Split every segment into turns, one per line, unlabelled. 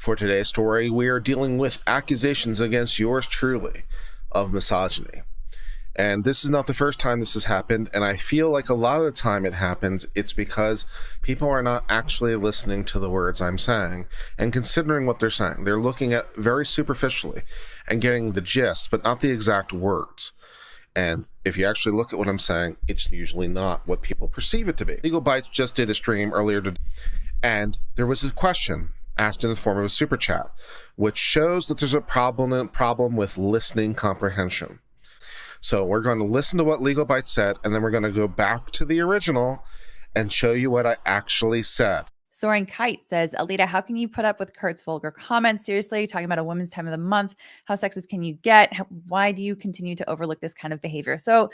For today's story, we are dealing with accusations against yours truly of misogyny. And this is not the first time this has happened, and I feel like a lot of the time it happens, it's because people are not actually listening to the words I'm saying and considering what they're saying. They're looking at very superficially and getting the gist, but not the exact words. And if you actually look at what I'm saying, it's usually not what people perceive it to be. Legal Bytes just did a stream earlier today, and there was a question asked in the form of a super chat, which shows that there's a problem with listening comprehension. So we're going to listen to what Legal Bytes said, and then we're going to go back to the original and show you what I actually said.
Soaring Kite says, Alita, how can you put up with Kurt's vulgar comments? Seriously, talking about a woman's time of the month. How sexist can you get? Why do you continue to overlook this kind of behavior? So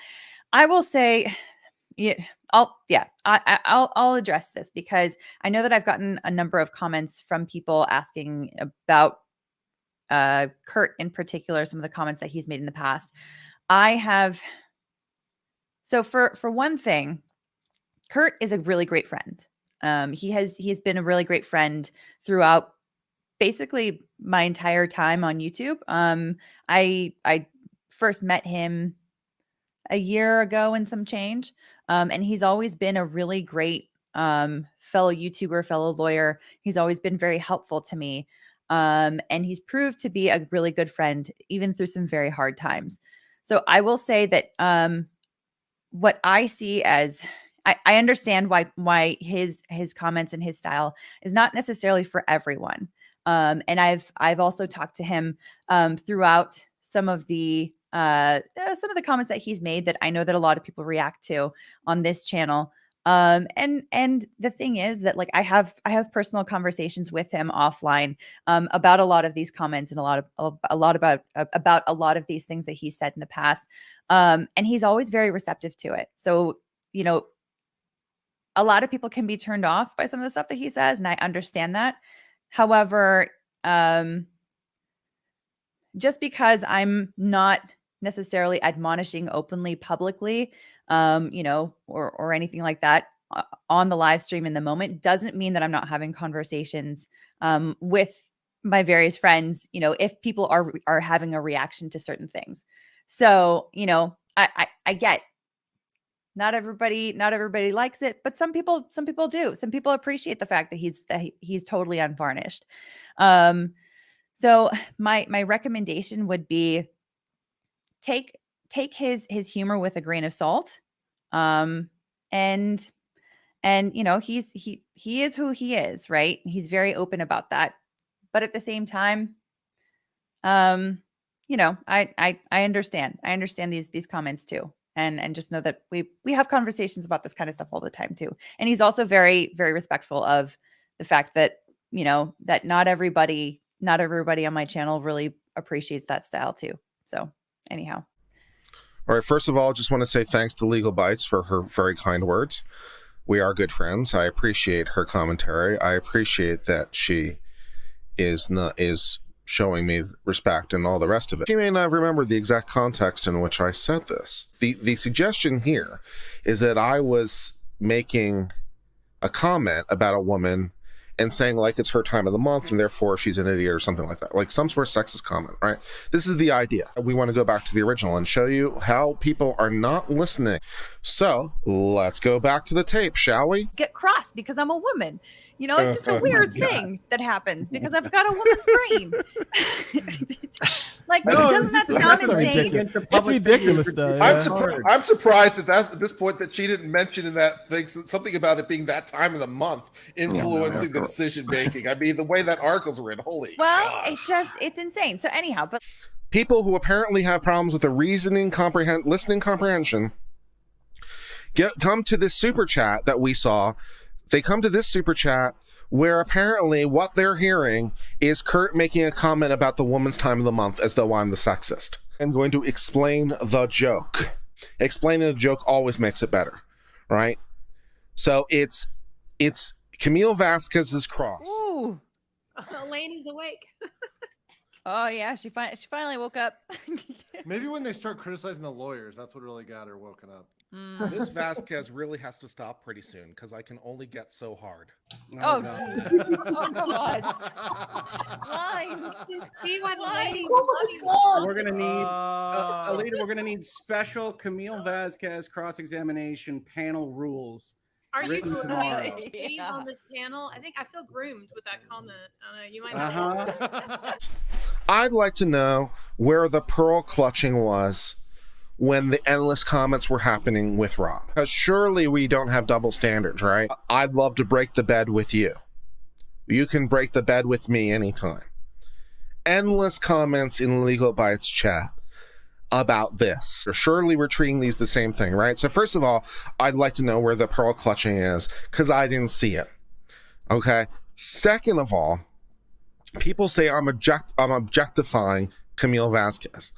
I will say, I'll address this because I know that I've gotten a number of comments from people asking about Kurt in particular, some of the comments that he's made in the past. So for one thing, Kurt is a really great friend. He has been a really great friend throughout basically my entire time on YouTube. I first met him a year ago and some change. And he's always been a really great fellow YouTuber, fellow lawyer. He's always been very helpful to me. And he's proved to be a really good friend, even through some very hard times. So I will say that what I see as I understand why his comments and his style is not necessarily for everyone. And I've also talked to him throughout some of the comments that he's made that I know that a lot of people react to on this channel. And the thing is that like I have personal conversations with him offline about a lot of these comments and a lot about a lot of these things that he said in the past. And he's always very receptive to it. So, you know, a lot of people can be turned off by some of the stuff that he says, and I understand that. However, just because I'm not necessarily admonishing openly, publicly, or anything like that on the live stream in the moment, doesn't mean that I'm not having conversations with my various friends, if people are having a reaction to certain things. So, I get not everybody likes it, but some people do. Some people appreciate the fact that he's totally unvarnished. So my recommendation would be take his humor with a grain of salt. And he is who he is, right? He's very open about that. But at the same time, I understand. I understand these comments too. And just know that we have conversations about this kind of stuff all the time too. And he's also very, very respectful of the fact that, that not everybody on my channel really appreciates that style too. So anyhow.
All right. First of all, I just want to say thanks to Legal Bytes for her very kind words. We are good friends. I appreciate her commentary. I appreciate that she is showing me respect and all the rest of it. She may not remember the exact context in which I said this. The suggestion here is that I was making a comment about a woman and saying like it's her time of the month and therefore she's an idiot or something like that, like some sort of sexist comment, right? This is the idea. We want to go back to the original and show you how people are not listening. So let's go back to the tape, shall we?
Get cross because I'm a woman. It's just a weird thing that happens because I've got a woman's brain. Doesn't that sound insane?
It's ridiculous, though.
Yeah. I'm surprised at this point that she didn't mention in that thing something about it being that time of the month influencing the decision making. I mean, the way that articles were in, holy gosh.
It's insane. So anyhow, but
people who apparently have problems with the listening comprehension come to this super chat that we saw. They come to this super chat where apparently what they're hearing is Kurt making a comment about the woman's time of the month as though I'm the sexist. I'm going to explain the joke. Explaining the joke always makes it better, right? So it's Camille Vasquez's cross.
Ooh.
Elaine's awake.
Oh yeah, she finally woke up.
Maybe when they start criticizing the lawyers, that's what really got her woken up.
Miss Vasquez really has to stop pretty soon because I can only get so hard.
Oh,
God.
jeez. Oh, God. Line.
See why the
Why?
ladies
Oh,
love you.
God.
We're gonna need Alita. We're gonna need special Camille Vasquez cross-examination panel rules.
Are you
Written
groomed,
tomorrow.
ladies,
Yeah.
on this panel? I think I feel groomed with that comment. You might
I'd like to know where the pearl clutching was when the endless comments were happening with Rob. Because surely we don't have double standards, right? I'd love to break the bed with you. You can break the bed with me anytime. Endless comments in Legal Bytes chat about this. Surely we're treating these the same thing, right? So first of all, I'd like to know where the pearl clutching is because I didn't see it. Okay. Second of all, people say I'm objectifying Camille Vasquez.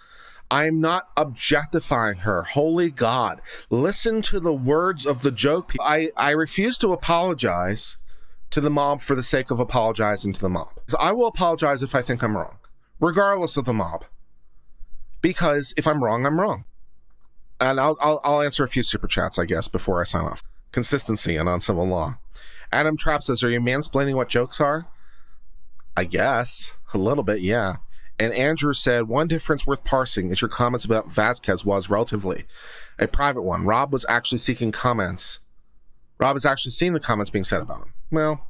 I'm not objectifying her. Holy God. Listen to the words of the joke. I refuse to apologize to the mob for the sake of apologizing to the mob. I will apologize if I think I'm wrong, regardless of the mob. Because if I'm wrong, I'm wrong. And I'll answer a few super chats, I guess, before I sign off. Consistency and Uncivil Law. Adam Trapp says, are you mansplaining what jokes are? I guess. A little bit, yeah. And Andrew said, one difference worth parsing is your comments about Vasquez was relatively a private one. Rob was actually seeking comments. Rob has actually seen the comments being said about him. Well,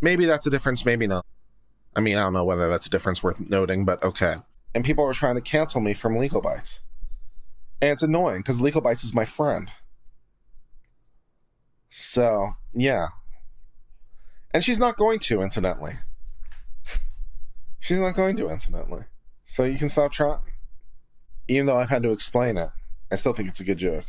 maybe that's a difference, maybe not. I mean, I don't know whether that's a difference worth noting, but okay. And people are trying to cancel me from Legal Bytes. And it's annoying because Legal Bytes is my friend. So, yeah. And she's not going to, incidentally. She's not going to, incidentally. So you can stop trying. Even though I've had to explain it, I still think it's a good joke.